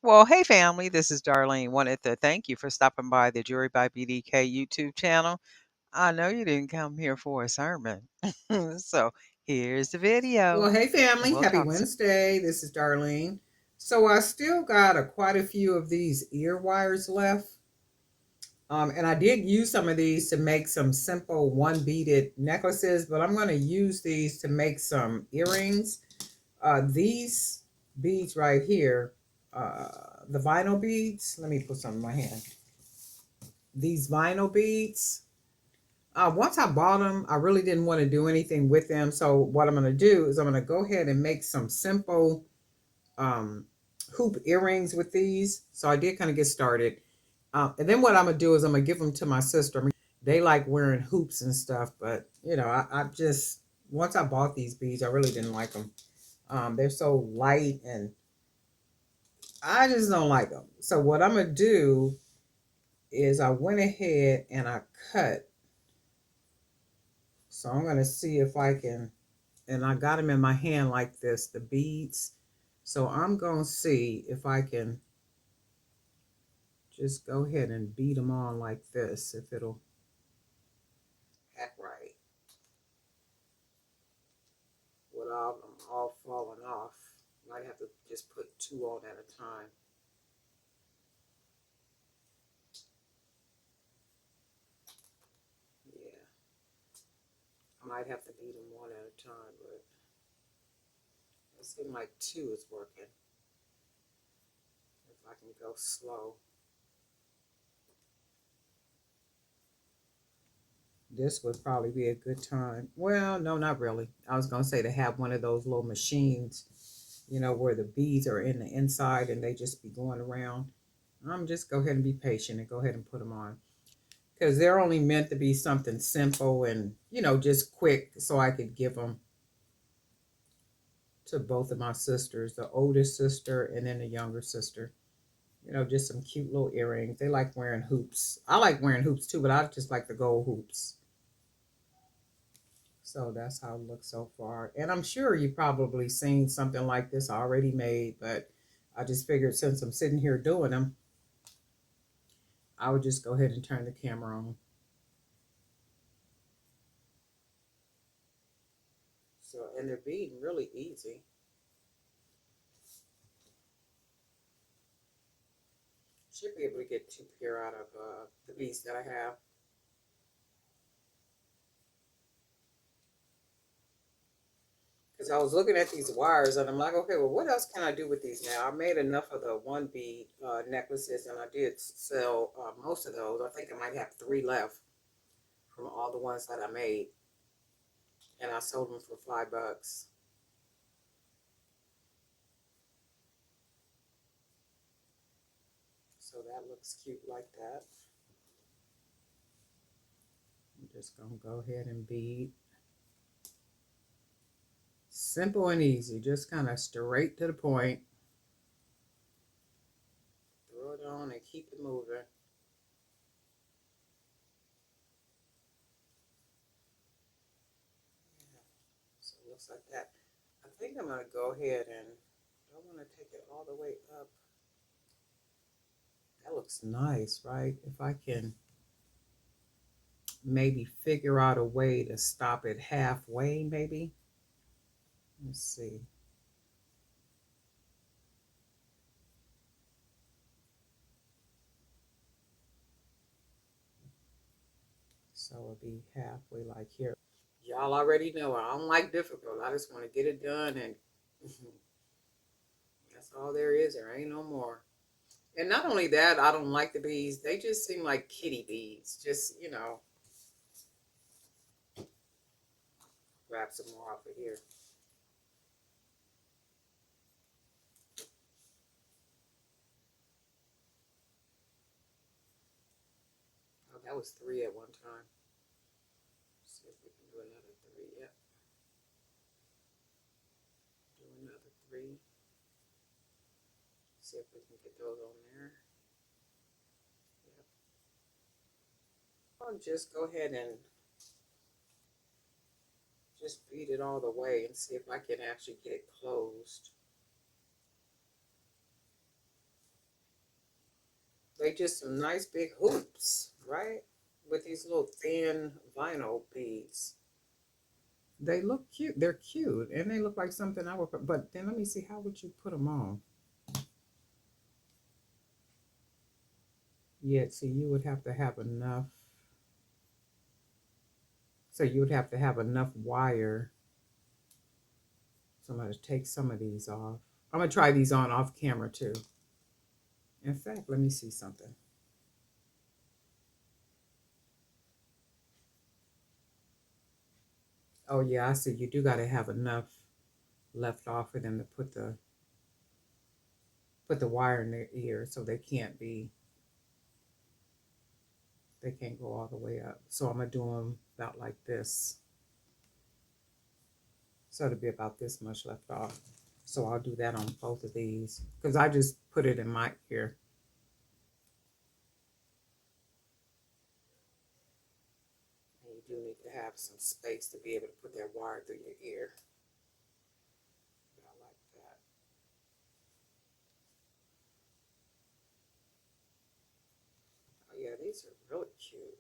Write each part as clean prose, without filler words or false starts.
Well, hey family, this is Darlene. Wanted to thank you for stopping by the Jury by BDK YouTube channel. I know you didn't come here for a sermon. So here's the Well, video, hey and family, we'll happy talk soon. Wednesday. This is Darlene. So I still got quite a few of these ear wires left. And I did use some of these to make some simple one beaded necklaces, but I'm going to use these to make some earrings. These beads right here, the vinyl beads, let me put some in my hand. These vinyl beads, once I bought them, I really didn't want to do anything with them. So what I'm going to do is I'm going to go ahead and make some simple um, hoop earrings with these. So I did kind of get started. And then what I'm going to do is I'm going to give them to my sister. They like wearing hoops and stuff, but I just, once I bought these beads, I really didn't like them. They're so light and I just don't like them. So what I'm going to do is I went ahead and I cut. So I'm going to see if I can, and I got them in my hand like this, the beads. So I'm going to see if I can just go ahead and beat them on like this, if it'll act right without them all falling off. Might have to just put two on at a time. Yeah, I might have to beat them one at a time, but it seems like two is working. If I can go slow. This would probably be a good time. Well, no, not really. I was going to say to have one of those little machines, where the beads are in the inside and they just be going around. I'm just go ahead and be patient and go ahead and put them on. Because they're only meant to be something simple and, just quick so I could give them to both of my sisters, the oldest sister and then the younger sister. Just some cute little earrings. They like wearing hoops. I like wearing hoops too, but I just like the gold hoops. So that's how it looks so far. And I'm sure you've probably seen something like this already made, but I just figured since I'm sitting here doing them, I would just go ahead and turn the camera on. So, and they're being really easy. Should be able to get two pair out of the beads that I have. Because I was looking at these wires and I'm like, okay, well, what else can I do with these now? I made enough of the one bead necklaces and I did sell most of those. I think I might have three left from all the ones that I made. And I sold them for $5. So that looks cute like that. I'm just going to go ahead and bead. Simple and easy, just kind of straight to the point. Throw it on and keep it moving. Yeah. So it looks like that. I think I'm going to go ahead and I don't want to take it all the way up. That looks nice, right? If I can maybe figure out a way to stop it halfway, maybe. Let's see. So it'll be halfway like here. Y'all already know I don't like difficult. I just want to get it done and that's all there is. There ain't no more. And not only that, I don't like the beads. They just seem like kitty beads. Just, grab some more off of here. Oh, that was three at one time. Let's see if we can do another three. Yep. Do another three. See if we can get those on there. Yep. I'll just go ahead and just beat it all the way and see if I can actually get it closed. They just some nice big hoops, right? With these little thin vinyl beads. They look cute. They're cute, and they look like something I would put. But then let me see. How would you put them on? Yeah, see, you would have to have enough. So you would have to have enough wire. So I'm going to take some of these off. I'm going to try these on off camera too. In fact, let me see something. Oh yeah, I see. You do got to have enough left off for them to put the wire in their ear, so they can't go all the way up. So I'm gonna do them about like this. So it'll be about this much left off. So I'll do that on both of these because I just put it in my ear. And you do need to have some space to be able to put that wire through your ear. About like that. Oh yeah, these are really cute.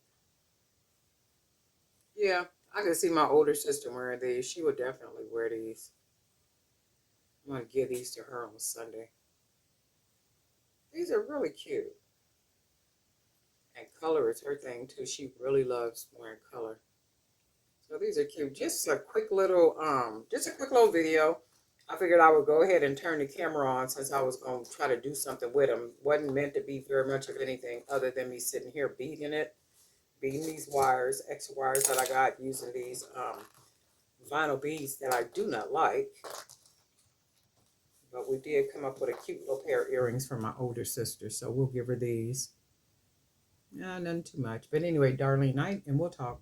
Yeah, I can see my older sister wearing these. She would definitely wear these. I'm gonna give these to her on Sunday. These are really cute. And color is her thing too. She really loves wearing color. So these are cute. Just a quick little video. I figured I would go ahead and turn the camera on since I was going to try to do something with them. Wasn't meant to be very much of anything other than me sitting here beading these wires, extra wires that I got using these vinyl beads that I do not like. But we did come up with a cute little pair of earrings for my older sister, so we'll give her these. Nothing too much. But anyway, Darlene, night, and we'll talk.